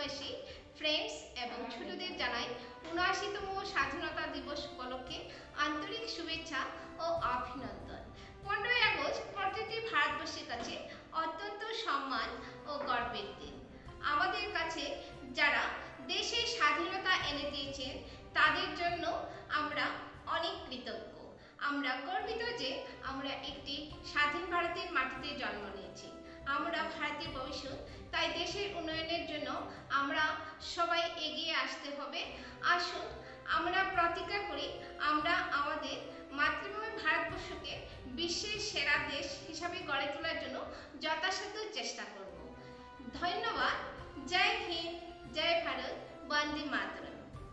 ভারতবাসী ফ্রেন্ডস এবং ছোটদের জানাই ৭৯তম স্বাধীনতা দিবস উপলক্ষে আন্তরিক শুভেচ্ছা ও অভিনন্দন। ১৫ই আগস্ট প্রতিটি ভারতবাসীর কাছে অত্যন্ত সম্মান ও গর্বের দিন। আমাদের কাছে যারা দেশের স্বাধীনতা এনে দিয়েছেন তাদের জন্য আমরা অনেক কৃতজ্ঞ। আমরা গর্বিত যে আমরা একটি স্বাধীন ভারতের মাটিতে জন্ম নিয়েছি। আমরা ভারতের ভবিষ্যৎ, তাই দেশের উন্নয়নের জন্য আমরা সবাই এগিয়ে আসতে হবে। আসুন আমরা প্রতিজ্ঞা করি, আমরা আমাদের মাতৃভূমি ভারতবর্ষকে বিশ্বের সেরা দেশ হিসাবে গড়ে তোলার জন্য যথাসাধ্য চেষ্টা করব। ধন্যবাদ। জয় হিন্দ।